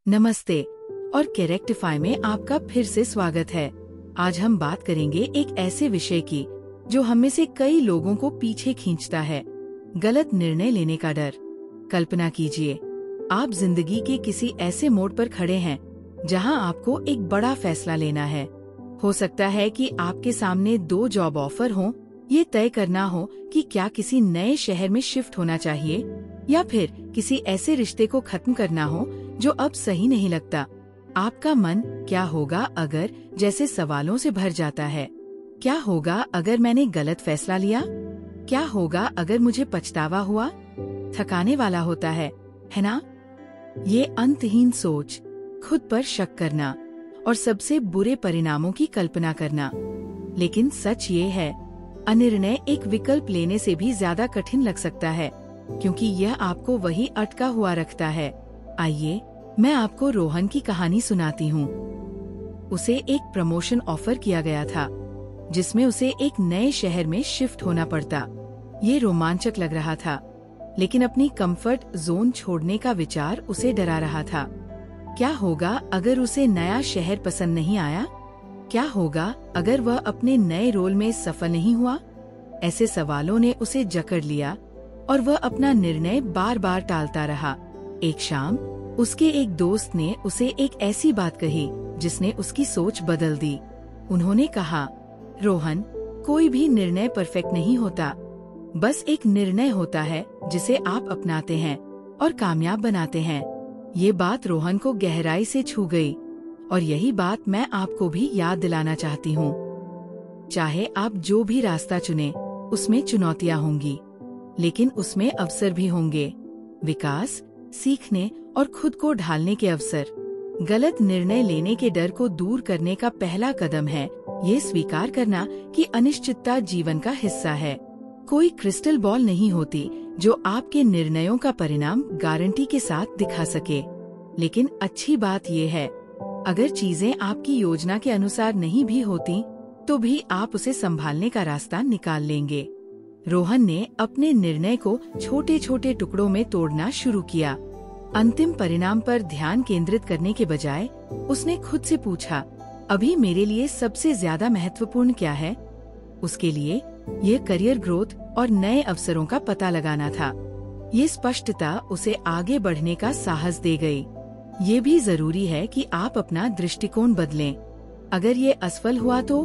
नमस्ते और कैरेक्टिफाई में आपका फिर से स्वागत है। आज हम बात करेंगे एक ऐसे विषय की जो हम में से कई लोगों को पीछे खींचता है, गलत निर्णय लेने का डर। कल्पना कीजिए, आप जिंदगी के किसी ऐसे मोड़ पर खड़े हैं जहां आपको एक बड़ा फैसला लेना है। हो सकता है कि आपके सामने 2 जॉब ऑफर हों, ये तय करना हो कि क्या किसी नए शहर में शिफ्ट होना चाहिए या फिर किसी ऐसे रिश्ते को खत्म करना हो जो अब सही नहीं लगता। आपका मन क्या होगा अगर जैसे सवालों से भर जाता है। क्या होगा अगर मैंने गलत फैसला लिया? क्या होगा अगर मुझे पछतावा हुआ? थकाने वाला होता है ना? ये अंतहीन सोच, खुद पर शक करना और सबसे बुरे परिणामों की कल्पना करना। लेकिन सच ये है, अनिर्णय एक विकल्प लेने से भी ज्यादा कठिन लग सकता है, क्योंकि यह आपको वही अटका हुआ रखता है। आइए, मैं आपको रोहन की कहानी सुनाती हूँ। उसे एक प्रमोशन ऑफर किया गया था, जिसमें उसे एक नए शहर में शिफ्ट होना पड़ता। ये रोमांचक लग रहा था, लेकिन अपनी कंफर्ट जोन छोड़ने का विचार उसे डरा रहा था। क्या होगा अगर उसे नया शहर पसंद नहीं आया? क्या होगा अगर वह अपने नए रोल में सफल नहीं हुआ? ऐसे सवालों ने उसे जकड़ लिया और वह अपना निर्णय बार बार टालता रहा। एक शाम उसके एक दोस्त ने उसे एक ऐसी बात कही जिसने उसकी सोच बदल दी। उन्होंने कहा, रोहन, कोई भी निर्णय परफेक्ट नहीं होता। बस एक निर्णय होता है जिसे आप अपनाते हैं और कामयाब बनाते हैं। ये बात रोहन को गहराई से छू गई और यही बात मैं आपको भी याद दिलाना चाहती हूँ। चाहे आप जो भी रास्ता चुने, उसमें चुनौतियाँ होंगी, लेकिन उसमें अवसर भी होंगे। विकास, सीखने और खुद को ढालने के अवसर। गलत निर्णय लेने के डर को दूर करने का पहला कदम है ये स्वीकार करना कि अनिश्चितता जीवन का हिस्सा है। कोई क्रिस्टल बॉल नहीं होती जो आपके निर्णयों का परिणाम गारंटी के साथ दिखा सके। लेकिन अच्छी बात ये है, अगर चीजें आपकी योजना के अनुसार नहीं भी होती, तो भी आप उसे संभालने का रास्ता निकाल लेंगे। रोहन ने अपने निर्णय को छोटे छोटे टुकड़ों में तोड़ना शुरू किया। अंतिम परिणाम पर ध्यान केंद्रित करने के बजाय उसने खुद से पूछा, अभी मेरे लिए सबसे ज्यादा महत्वपूर्ण क्या है? उसके लिए यह करियर ग्रोथ और नए अवसरों का पता लगाना था। ये स्पष्टता उसे आगे बढ़ने का साहस दे गई। ये भी जरूरी है कि आप अपना दृष्टिकोण बदलें। अगर ये असफल हुआ तो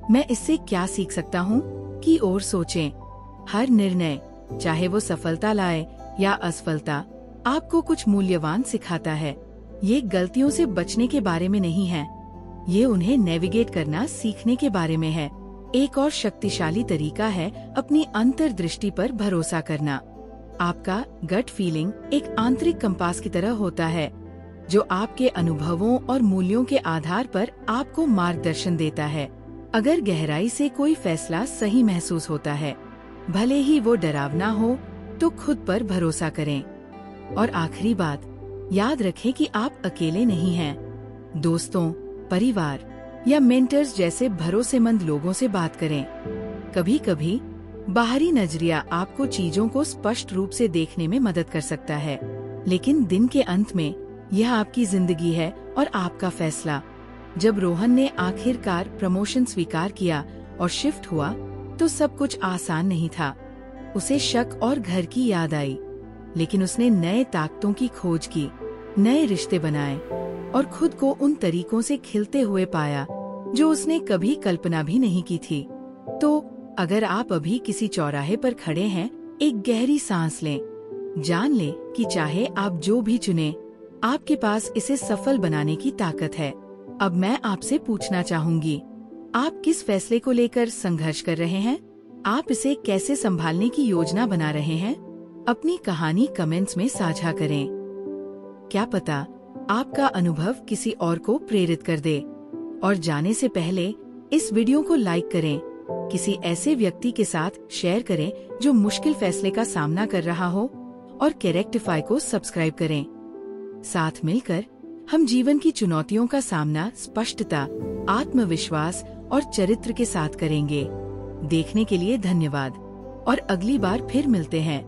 मैं इससे क्या सीख सकता हूँ की ओर सोचें। हर निर्णय, चाहे वो सफलता लाए या असफलता, आपको कुछ मूल्यवान सिखाता है। ये गलतियों से बचने के बारे में नहीं है, ये उन्हें नेविगेट करना सीखने के बारे में है। एक और शक्तिशाली तरीका है अपनी अंतर्दृष्टि पर भरोसा करना। आपका गट फीलिंग एक आंतरिक कंपास की तरह होता है, जो आपके अनुभवों और मूल्यों के आधार पर आपको मार्गदर्शन देता है। अगर गहराई से कोई फैसला सही महसूस होता है, भले ही वो डरावना हो, तो खुद पर भरोसा करें। और आखिरी बात, याद रखें कि आप अकेले नहीं हैं। दोस्तों, परिवार या मेंटर्स जैसे भरोसेमंद लोगों से बात करें। कभी कभी बाहरी नजरिया आपको चीजों को स्पष्ट रूप से देखने में मदद कर सकता है, लेकिन दिन के अंत में यह आपकी जिंदगी है और आपका फैसला। जब रोहन ने आखिरकार प्रमोशन स्वीकार किया और शिफ्ट हुआ, तो सब कुछ आसान नहीं था। उसे शक और घर की याद आई, लेकिन उसने नए ताकतों की खोज की, नए रिश्ते बनाए और खुद को उन तरीकों से खिलते हुए पाया जो उसने कभी कल्पना भी नहीं की थी। तो अगर आप अभी किसी चौराहे पर खड़े हैं, एक गहरी सांस लें। जान लें कि चाहे आप जो भी चुने, आपके पास इसे सफल बनाने की ताकत है। अब मैं आपसे पूछना चाहूंगी, आप किस फैसले को लेकर संघर्ष कर रहे हैं? आप इसे कैसे संभालने की योजना बना रहे हैं? अपनी कहानी कमेंट्स में साझा करें। क्या पता आपका अनुभव किसी और को प्रेरित कर दे। और जाने से पहले इस वीडियो को लाइक करें, किसी ऐसे व्यक्ति के साथ शेयर करें जो मुश्किल फैसले का सामना कर रहा हो, और कैरेक्टिफाई को सब्सक्राइब करें। साथ मिलकर हम जीवन की चुनौतियों का सामना स्पष्टता, आत्मविश्वास और चरित्र के साथ करेंगे। देखने के लिए धन्यवाद और अगली बार फिर मिलते हैं।